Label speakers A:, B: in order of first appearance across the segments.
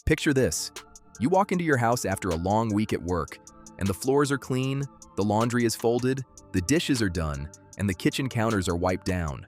A: Picture this. You walk into your house after a long week at work, and the floors are clean, the laundry is folded, the dishes are done, and the kitchen counters are wiped down.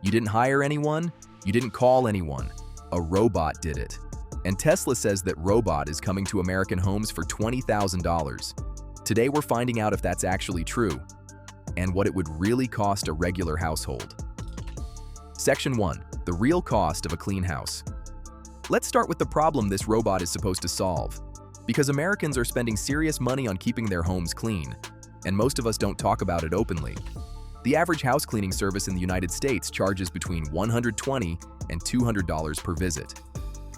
A: You didn't hire anyone, you didn't call anyone. A robot did it. And Tesla says that robot is coming to American homes for $20,000. Today we're finding out if that's actually true, and what it would really cost a regular household. Section 1. The real cost of a clean house. Let's start with the problem this robot is supposed to solve. Because Americans are spending serious money on keeping their homes clean, and most of us don't talk about it openly. The average house cleaning service in the United States charges between $120 and $200 per visit.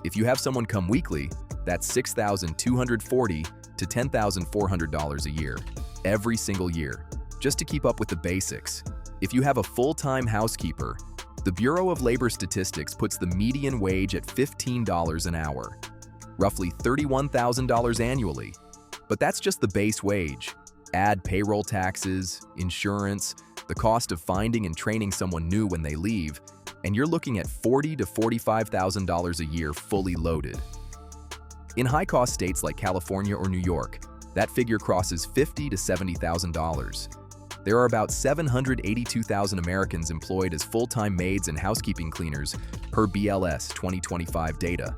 A: If you have someone come weekly, that's $6,240 to $10,400 a year, every single year, just to keep up with the basics. If you have a full-time housekeeper, the Bureau of Labor Statistics puts the median wage at $15 an hour, roughly $31,000 annually. But that's just the base wage. Add payroll taxes, insurance, the cost of finding and training someone new when they leave, and you're looking at $40,000 to $45,000 a year fully loaded. In high-cost states like California or New York, that figure crosses $50,000 to $70,000. There are about 782,000 Americans employed as full-time maids and housekeeping cleaners per BLS 2025 data.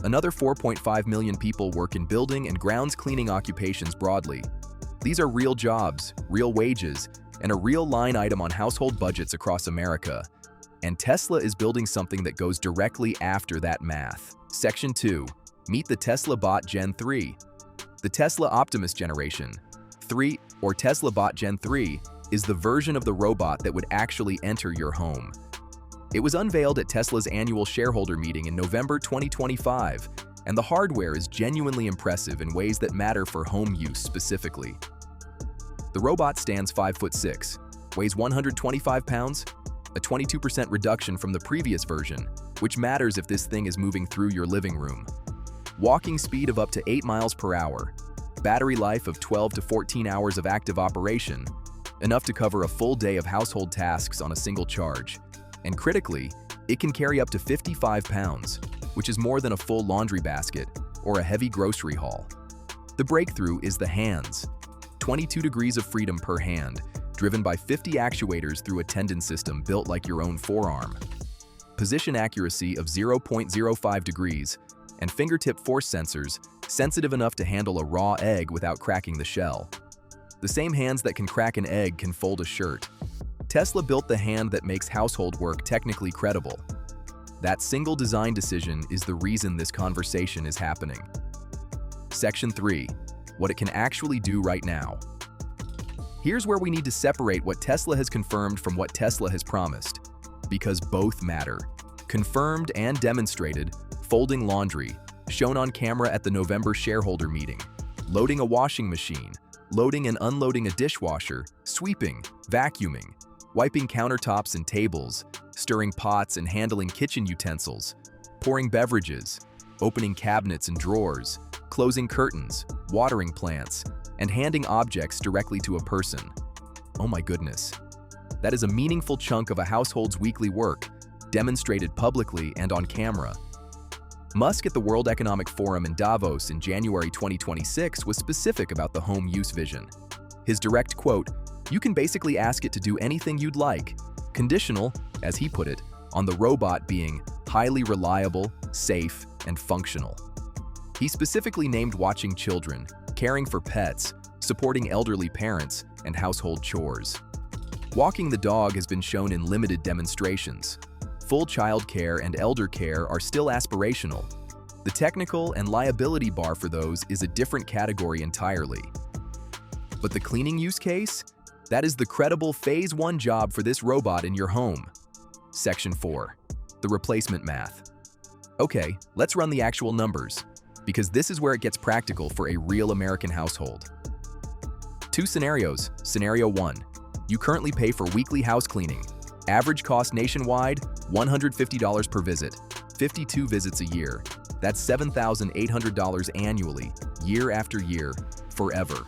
A: Another 4.5 million people work in building and grounds cleaning occupations broadly. These are real jobs, real wages, and a real line item on household budgets across America. And Tesla is building something that goes directly after that math. Section 2. Meet the TeslaBot Gen 3. The Tesla Optimus Generation 3, or TeslaBot Gen 3, is the version of the robot that would actually enter your home. It was unveiled at Tesla's annual shareholder meeting in November 2025, and the hardware is genuinely impressive in ways that matter for home use specifically. The robot stands 5'6", weighs 125 pounds, a 22% reduction from the previous version, which matters if this thing is moving through your living room. Walking speed of up to 8 miles per hour, battery life of 12 to 14 hours of active operation, enough to cover a full day of household tasks on a single charge. And critically, it can carry up to 55 pounds, which is more than a full laundry basket or a heavy grocery haul. The breakthrough is the hands. 22 degrees of freedom per hand, driven by 50 actuators through a tendon system built like your own forearm. Position accuracy of 0.05 degrees, and fingertip force sensors sensitive enough to handle a raw egg without cracking the shell. The same hands that can crack an egg can fold a shirt. Tesla built the hand that makes household work technically credible. That single design decision is the reason this conversation is happening. Section 3. What it can actually do right now. Here's where we need to separate what Tesla has confirmed from what Tesla has promised, because both matter. Confirmed and demonstrated: folding laundry, shown on camera at the November shareholder meeting, loading a washing machine, loading and unloading a dishwasher, sweeping, vacuuming, wiping countertops and tables, stirring pots and handling kitchen utensils, pouring beverages, opening cabinets and drawers, closing curtains, watering plants, and handing objects directly to a person. Oh my goodness. That is a meaningful chunk of a household's weekly work, demonstrated publicly and on camera. Musk at the World Economic Forum in Davos in January 2026 was specific about the home use vision. His direct quote, "You can basically ask it to do anything you'd like," conditional, as he put it, on the robot being highly reliable, safe, and functional. He specifically named watching children, caring for pets, supporting elderly parents, and household chores. Walking the dog has been shown in limited demonstrations. Full childcare and elder care are still aspirational. The technical and liability bar for those is a different category entirely. But the cleaning use case? That is the credible Phase 1 job for this robot in your home. Section 4. The replacement math. Okay, let's run the actual numbers, because this is where it gets practical for a real American household. 2 scenarios. Scenario 1. You currently pay for weekly house cleaning. Average cost nationwide, $150 per visit, 52 visits a year. That's $7,800 annually, year after year, forever.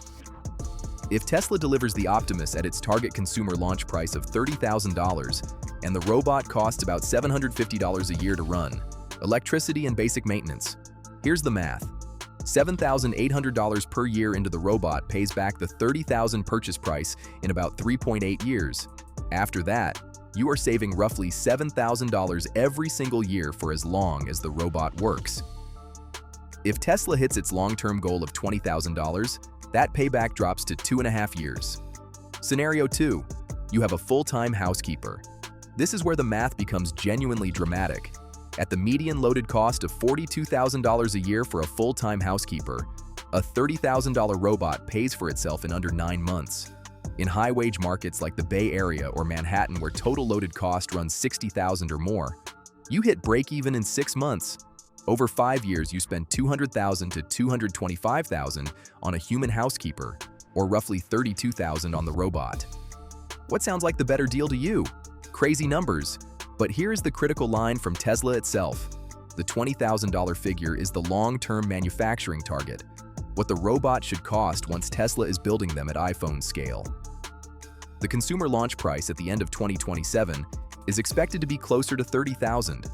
A: If Tesla delivers the Optimus at its target consumer launch price of $30,000, and the robot costs about $750 a year to run, electricity and basic maintenance, Here's the math. $7,800 per year into the robot pays back the $30,000 purchase price in about 3.8 years. After that, you are saving roughly $7,000 every single year for as long as the robot works. If Tesla hits its long-term goal of $20,000, that payback drops to 2.5 years. Scenario 2. You have a full-time housekeeper. This is where the math becomes genuinely dramatic. At the median loaded cost of $42,000 a year for a full-time housekeeper, a $30,000 robot pays for itself in under 9 months. In high-wage markets like the Bay Area or Manhattan, where total loaded cost runs $60,000 or more, you hit break-even in 6 months. Over 5 years, you spend $200,000 to $225,000 on a human housekeeper, or roughly $32,000 on the robot. What sounds like the better deal to you? Crazy numbers. But here's the critical line from Tesla itself. The $20,000 figure is the long-term manufacturing target, what the robot should cost once Tesla is building them at iPhone scale. The consumer launch price at the end of 2027 is expected to be closer to $30,000.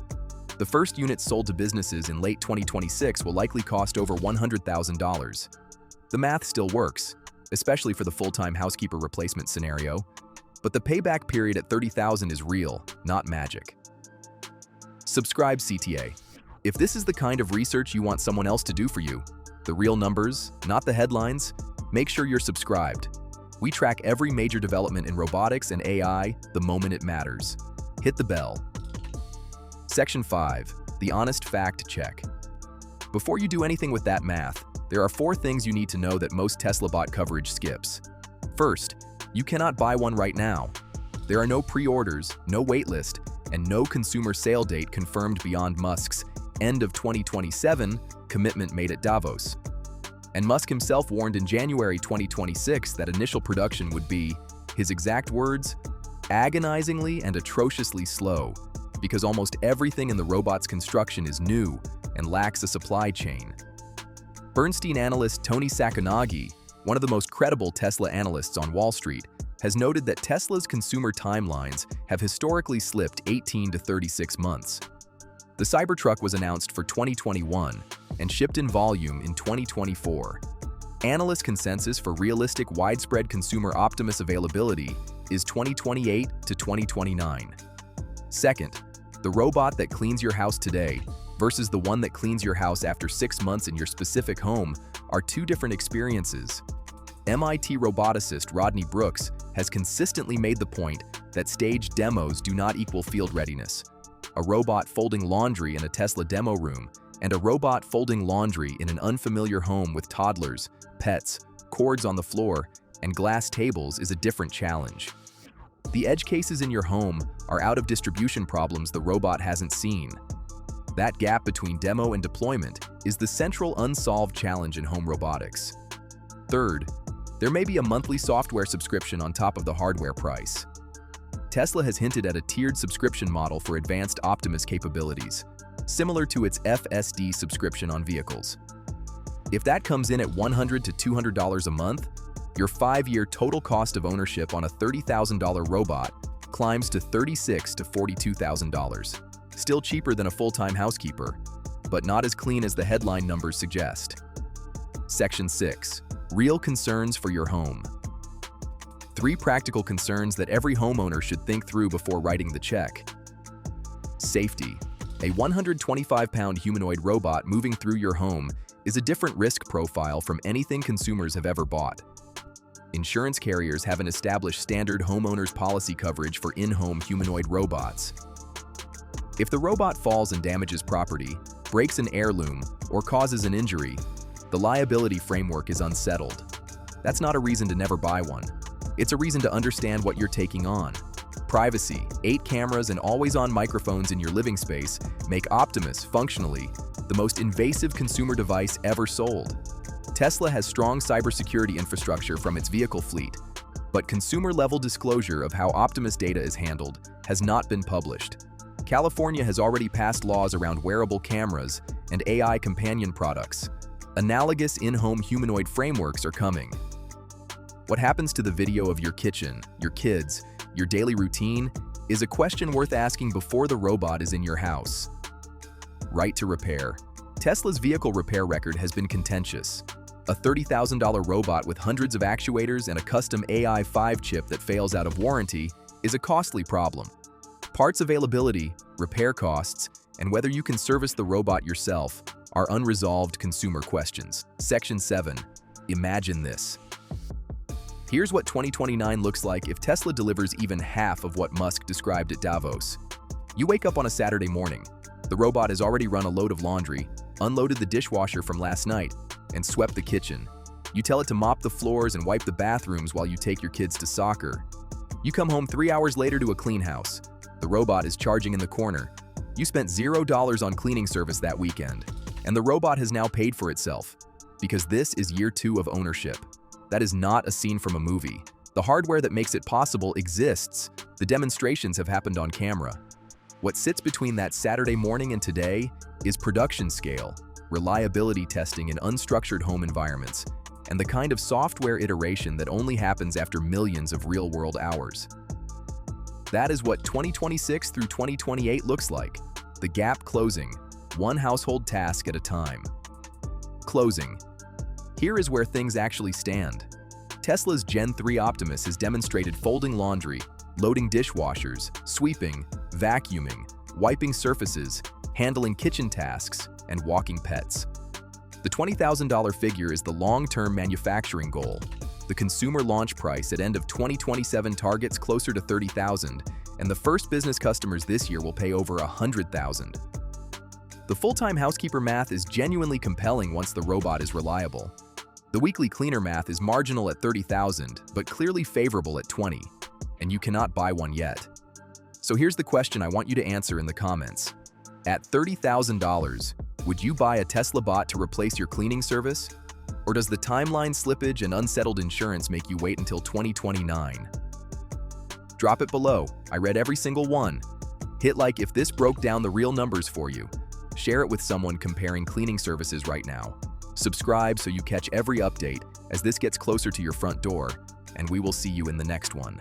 A: The first units sold to businesses in late 2026 will likely cost over $100,000. The math still works, especially for the full-time housekeeper replacement scenario, but the payback period at $30,000 is real, not magic. Subscribe CTA. If this is the kind of research you want someone else to do for you, the real numbers, not the headlines, make sure you're subscribed. We track every major development in robotics and AI the moment it matters. Hit the bell. Section 5. The honest fact check. Before you do anything with that math, there are 4 things you need to know that most TeslaBot coverage skips. First, you cannot buy one right now. There are no pre-orders, no waitlist, and no consumer sale date confirmed beyond Musk's end of 2027 commitment made at Davos. And Musk himself warned in January 2026 that initial production would be, his exact words, agonizingly and atrociously slow, because almost everything in the robot's construction is new and lacks a supply chain. Bernstein analyst Tony Sacconaghi, one of the most credible Tesla analysts on Wall Street, has noted that Tesla's consumer timelines have historically slipped 18 to 36 months. The Cybertruck was announced for 2021 and shipped in volume in 2024. Analyst consensus for realistic widespread consumer Optimus availability is 2028 to 2029. Second, the robot that cleans your house today versus the one that cleans your house after 6 months in your specific home are 2 different experiences. MIT roboticist Rodney Brooks has consistently made the point that staged demos do not equal field readiness. A robot folding laundry in a Tesla demo room and a robot folding laundry in an unfamiliar home with toddlers, pets, cords on the floor, and glass tables is a different challenge. The edge cases in your home are out of distribution problems the robot hasn't seen. That gap between demo and deployment is the central unsolved challenge in home robotics. Third, there may be a monthly software subscription on top of the hardware price. Tesla has hinted at a tiered subscription model for advanced Optimus capabilities, similar to its FSD subscription on vehicles. If that comes in at $100 to $200 a month, your 5-year total cost of ownership on a $30,000 robot climbs to $36,000 to $42,000. Still cheaper than a full-time housekeeper, but not as clean as the headline numbers suggest. Section 6. Real concerns for your home. 3 practical concerns that every homeowner should think through before writing the check. Safety. A 125-pound humanoid robot moving through your home is a different risk profile from anything consumers have ever bought. Insurance carriers have an established standard homeowners policy coverage for in-home humanoid robots. If the robot falls and damages property, breaks an heirloom, or causes an injury, the liability framework is unsettled. That's not a reason to never buy one. It's a reason to understand what you're taking on. Privacy, 8 cameras, and always-on microphones in your living space make Optimus, functionally, the most invasive consumer device ever sold. Tesla has strong cybersecurity infrastructure from its vehicle fleet, but consumer-level disclosure of how Optimus data is handled has not been published. California has already passed laws around wearable cameras and AI companion products. Analogous in-home humanoid frameworks are coming. What happens to the video of your kitchen, your kids, your daily routine is a question worth asking before the robot is in your house. Right to repair. Tesla's vehicle repair record has been contentious. A $30,000 robot with hundreds of actuators and a custom AI-5 chip that fails out of warranty is a costly problem. Parts availability, repair costs, and whether you can service the robot yourself are unresolved consumer questions. Section 7. Imagine this. Here's what 2029 looks like if Tesla delivers even half of what Musk described at Davos. You wake up on a Saturday morning. The robot has already run a load of laundry, unloaded the dishwasher from last night, and swept the kitchen. You tell it to mop the floors and wipe the bathrooms while you take your kids to soccer. You come home 3 hours later to a clean house. The robot is charging in the corner. You spent $0 on cleaning service that weekend, and the robot has now paid for itself. Because this is year 2 of ownership. That is not a scene from a movie. The hardware that makes it possible exists. The demonstrations have happened on camera. What sits between that Saturday morning and today is production scale, reliability testing in unstructured home environments, and the kind of software iteration that only happens after millions of real-world hours. That is what 2026 through 2028 looks like. The gap closing, one household task at a time. Closing. Here is where things actually stand. Tesla's Gen 3 Optimus has demonstrated folding laundry, loading dishwashers, sweeping, vacuuming, wiping surfaces, handling kitchen tasks, and walking pets. The $20,000 figure is the long-term manufacturing goal. The consumer launch price at end of 2027 targets closer to $30,000, and the first business customers this year will pay over $100,000. The full-time housekeeper math is genuinely compelling once the robot is reliable. The weekly cleaner math is marginal at $30,000, but clearly favorable at $20,000, and you cannot buy one yet. So here's the question I want you to answer in the comments. At $30,000, would you buy a TeslaBot to replace your cleaning service? Or does the timeline slippage and unsettled insurance make you wait until 2029? Drop it below. I read every single one. Hit like if this broke down the real numbers for you. Share it with someone comparing cleaning services right now. Subscribe so you catch every update as this gets closer to your front door, and we will see you in the next one.